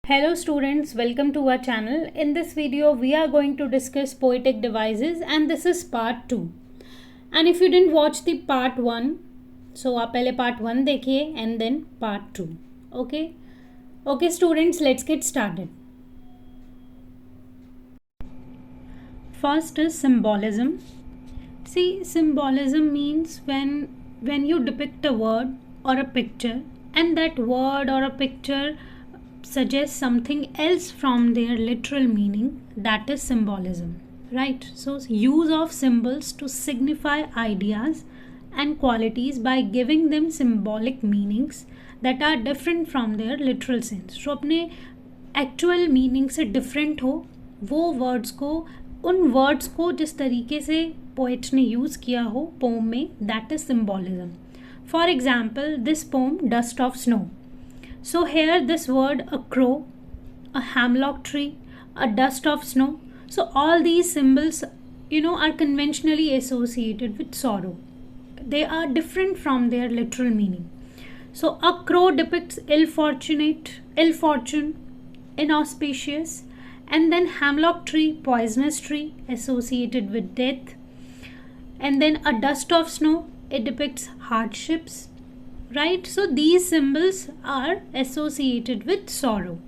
Hello students, welcome to our channel. In this video we are going to discuss poetic devices and this is part 2. And if you didn't watch the part 1, so आप पहले part 1 देखिए and then part 2. Okay students, let's get started. First is symbolism. See, symbolism means when you depict a word or a picture and that word or a picture suggests something else from their literal meaning, that is symbolism, right? So use of symbols to signify ideas and qualities by giving them symbolic meanings that are different from their literal sense. So अपने actual meaning से different हो वो words को, उन words को जिस तरीके से poet ने use किया हो poem में, that is symbolism. For example, this poem Dust of Snow. So here this word a crow, a hemlock tree, a dust of snow. So all these symbols, are conventionally associated with sorrow. They are different from their literal meaning. So a crow depicts ill fortune, inauspicious, and then hemlock tree, poisonous tree associated with death. And then a dust of snow, it depicts hardships. Right, so these symbols are associated with sorrow.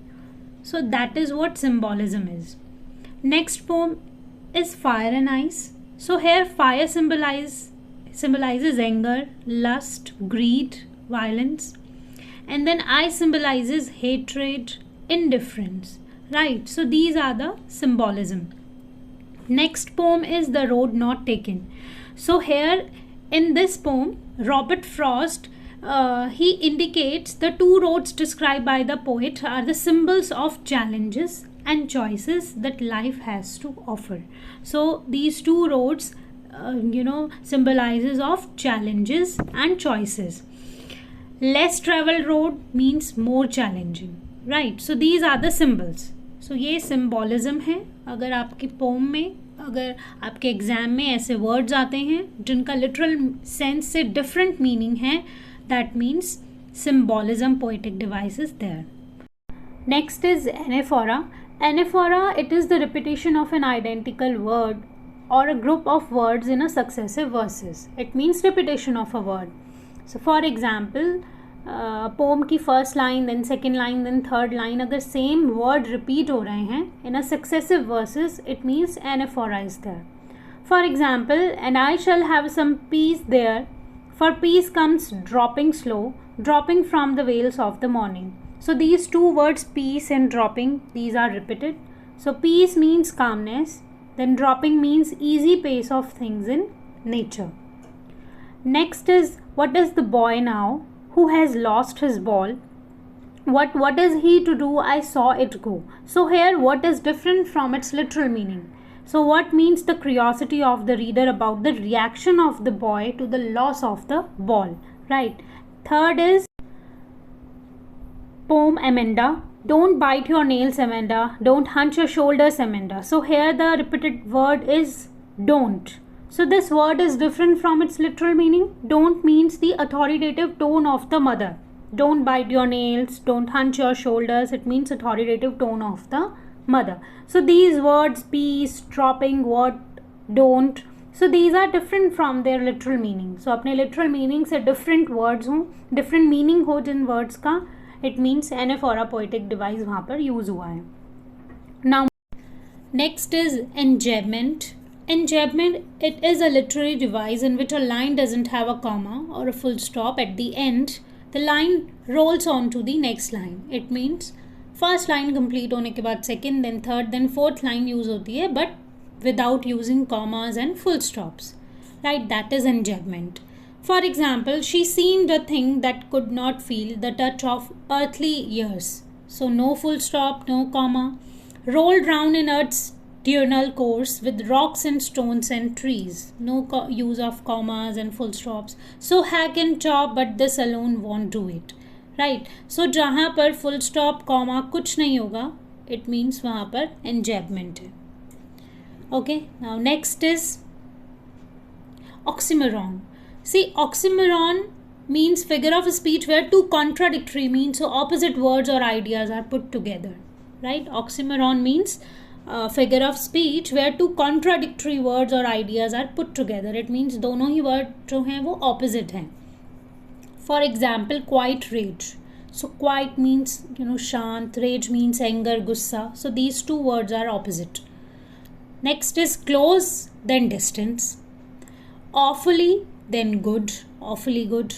So that is what symbolism is. Next poem is Fire and Ice. So here fire symbolizes anger, lust, greed, violence, and then ice symbolizes hatred, indifference. Right, so these are the symbolism. Next poem is The Road Not Taken. So here in this poem, Robert Frost he indicates the two roads described by the poet are the symbols of challenges and choices that life has to offer. So these two roads, symbolizes of challenges and choices. Less traveled road means more challenging, right? So these are the symbols. So ये symbolism है. अगर आपकी poem में, अगर आपके exam में ऐसे words आते हैं जिनका literal sense से different meaning है, that means symbolism poetic device is there. Next is anaphora. Anaphora, it is the repetition of an identical word or a group of words in a successive verses. It means repetition of a word. So for example, poem की first line, then second line, then third line, अगर same word repeat हो रहे हैं in a successive verses, it means anaphora is there. For example, and I shall have some peace there. For peace comes dropping slow, dropping from the veils of the morning. So these two words, peace and dropping, these are repeated. So peace means calmness, then dropping means easy pace of things in nature. Next is, what is the boy now who has lost his ball? What is he to do? I saw it go. So here what is different from its literal meaning? So what means the curiosity of the reader about the reaction of the boy to the loss of the ball, right? Third is poem Amanda. Don't bite your nails, Amanda. Don't hunch your shoulders, Amanda. So here the repeated word is don't. So this word is different from its literal meaning. Don't means the authoritative tone of the mother. Don't bite your nails. Don't hunch your shoulders. It means authoritative tone of the mother. So these words, peace, dropping, what, don't, so these are different from their literal meaning. So अपने literal meaning से different words हों, different meaning हो जिन words का, it means anaphora poetic device वहाँ पर use हुआ है. Now next is enjambment. Enjambment, it is a literary device in which a line doesn't have a comma or a full stop at the end. The line rolls on to the next line. It means first line complete होने के बाद second, then third, then fourth line use होती है but without using commas and full stops, right? That is enjambment. For example, she seemed a thing that could not feel the touch of earthly years. So no full stop, no comma. Rolled round in earth's diurnal course with rocks and stones and trees. No use of commas and full stops. So hack and chop, but this alone won't do it. Right, so जहाँ पर full stop comma कुछ नहीं होगा, it means वहाँ पर enjambment है. Okay, now next is oxymoron. See, oxymoron means figure of speech where two contradictory means, so opposite words or ideas are put together. right? Oxymoron means figure of speech where two contradictory words or ideas are put together. It means दोनों ही word जो हैं वो opposite हैं. For example, quiet rage. So quiet means शांत, rage means anger, गुस्सा. So these two words are opposite. Next is close then distance, awfully then good, awfully good,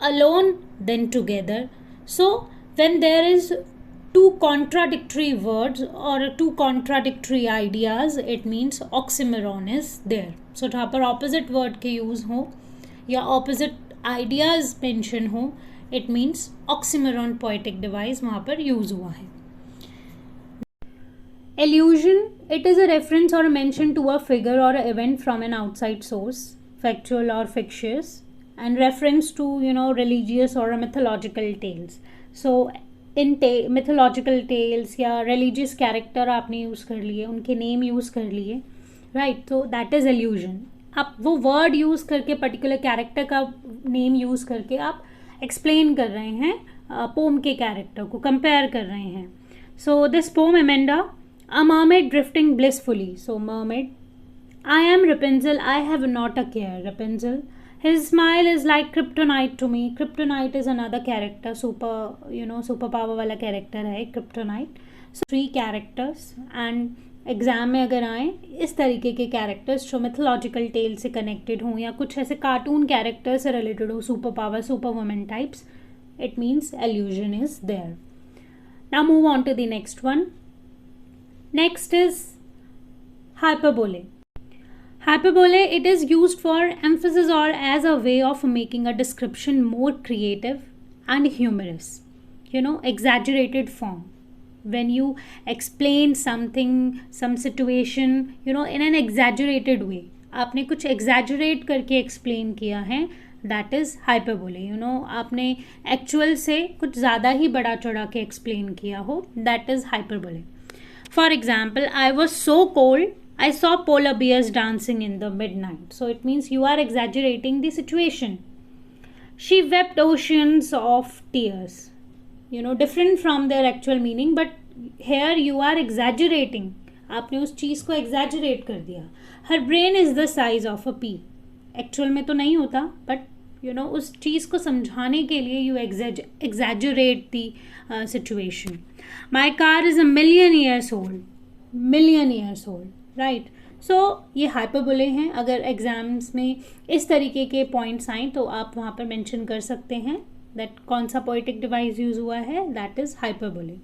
alone then together. So when there is two contradictory words or two contradictory ideas, it means oxymoron is there. So जहाँ पर opposite word के use हो या opposite ideas mention हो, it means oxymoron poetic device वहाँ पर use हुआ है. Allusion, it is a reference or a mention to a figure or an event from an outside source, factual or fictitious, and reference to religious or mythological tales. So in mythological tales या religious character आपने use कर लिए, उनके name use कर लिए, right? So that is allusion. आप वो word use करके particular character का name use करके आप explain कर रहे हैं poem के character को compare कर रहे हैं. So this poem Amanda, a mermaid drifting blissfully. So mermaid, I am Rapunzel, I have not a care. Rapunzel, his smile is like kryptonite to me. Kryptonite is another character, super power वाला character है kryptonite. So 3 characters, and exam में अगर आए इस तरीके के characters जो mythological tell से कनेक्टेड हों या कुछ ऐसे कार्टून कैरेक्टर से रिलेटेड हो, super power, super women types, it means allusion is there. Now move on to the next one. Next is hyperbole. Hyperbole, it is used for emphasis or as a way of making a description more creative and humorous. Exaggerated form. When you explain something, some situation, in an exaggerated way. आपने कुछ exaggerate करके explain किया है, that is hyperbole. आपने actual से कुछ ज़्यादा ही बड़ा चढ़ा के explain किया हो, that is hyperbole. For example, I was so cold, I saw polar bears dancing in the midnight. So it means you are exaggerating the situation. She wept oceans of tears. Different from their actual meaning, but here you are exaggerating. आपने उस चीज़ को exaggerate कर दिया. Her brain is the size of a pea. Actual में तो नहीं होता, but उस चीज़ को समझाने के लिए you exaggerate the situation. My car is a million years old. Million years old, right? So ये hyperbole हैं. अगर एग्जाम्स में इस तरीके के पॉइंट्स आएँ तो आप वहाँ पर मेंशन कर सकते हैं that कौन सा poetic device यूज़ हुआ है, that is hyperbole.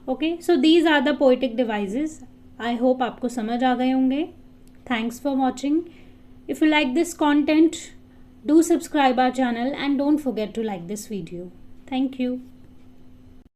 Okay, so these are the poetic devices. I hope आपको समझ आ गए होंगे. Thanks for watching. If you like this content, do subscribe our channel and don't forget to like this video. Thank you.